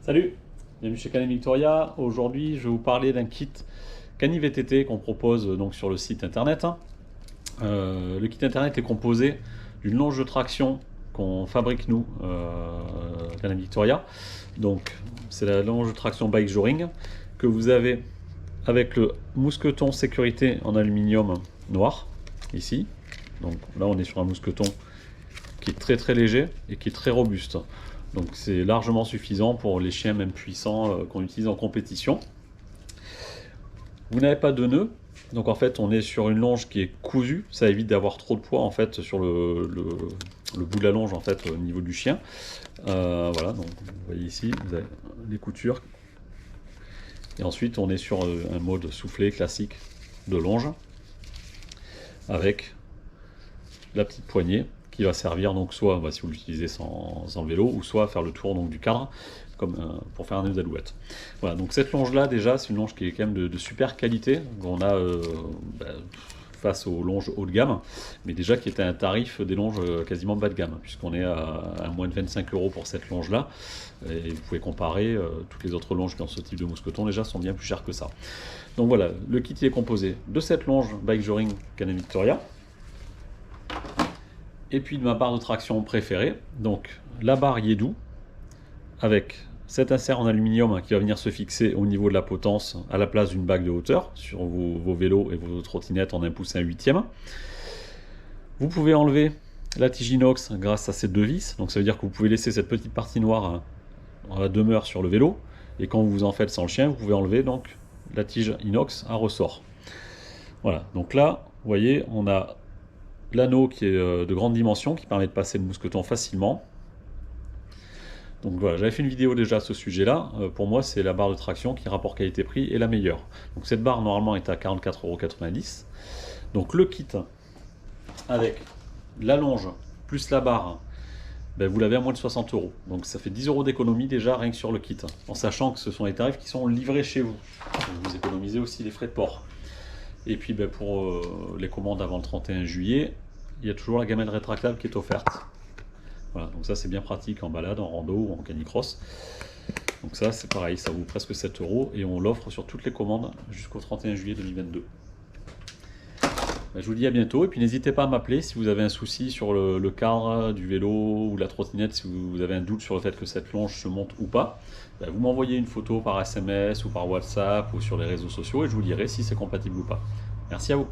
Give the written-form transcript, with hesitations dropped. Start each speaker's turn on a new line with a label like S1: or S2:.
S1: Salut, bienvenue chez Canet Victoria. Aujourd'hui, je vais vous parler d'un kit Cani VTT qu'on propose donc sur le site internet. Le kit internet est composé d'une longe de traction qu'on fabrique nous, Canet Victoria. Donc, c'est la longe de traction Bike Joring que vous avez avec le mousqueton sécurité en aluminium noir ici. Donc là, on est sur un mousqueton qui est très léger et qui est très robuste. Donc c'est largement suffisant pour les chiens même puissants qu'on utilise en compétition. Vous n'avez pas de nœud, donc en fait on est sur une longe qui est cousue, ça évite d'avoir trop de poids en fait sur le bout de la longe en fait au niveau du chien. Voilà, donc vous voyez ici, vous avez les coutures. Et ensuite on est sur un mode soufflé classique de longe avec la petite poignée qui va servir donc soit si vous l'utilisez sans le vélo, ou soit faire le tour donc du cadre comme pour faire un nœud d'alouette. Voilà, donc cette longe là déjà c'est une longe qui est quand même de super qualité. On a face aux longes haut de gamme, mais déjà qui est à un tarif des longes quasiment bas de gamme, puisqu'on est à moins de 25 € pour cette longe là, et vous pouvez comparer toutes les autres longes dans ce type de mousqueton déjà sont bien plus chères que ça. Donc voilà, le kit est composé de cette longe Bike Joring Canet Victoria, et puis de ma barre de traction préférée, donc la barre Yedou, avec cet insert en aluminium qui va venir se fixer au niveau de la potence à la place d'une bague de hauteur sur vos vélos et vos trottinettes en 1 pouce et 1/8. Vous pouvez enlever la tige inox grâce à ces deux vis, donc ça veut dire que vous pouvez laisser cette petite partie noire en la demeure sur le vélo, et quand vous en faites sans le chien, vous pouvez enlever donc la tige inox à ressort. Voilà, donc là, vous voyez, on a l'anneau qui est de grande dimension, qui permet de passer le mousqueton facilement. Donc voilà, j'avais fait une vidéo déjà à ce sujet-là. Pour moi, c'est la barre de traction qui, rapport qualité-prix, est la meilleure. Donc cette barre, normalement, est à 44,90 €. Donc le kit, avec la longe, plus la barre, vous l'avez à moins de 60 €. Donc ça fait 10 € d'économie déjà, rien que sur le kit. En sachant que ce sont les tarifs qui sont livrés chez vous. Donc vous économisez aussi les frais de port. Et puis pour les commandes avant le 31 juillet, il y a toujours la gamelle rétractable qui est offerte. Voilà, donc ça c'est bien pratique en balade, en rando ou en canicross. Donc ça c'est pareil, ça vaut presque 7 € et on l'offre sur toutes les commandes jusqu'au 31 juillet 2022. Je vous dis à bientôt, et puis n'hésitez pas à m'appeler si vous avez un souci sur le cadre du vélo ou la trottinette, si vous avez un doute sur le fait que cette longe se monte ou pas. Vous m'envoyez une photo par SMS ou par WhatsApp ou sur les réseaux sociaux et je vous dirai si c'est compatible ou pas. Merci à vous.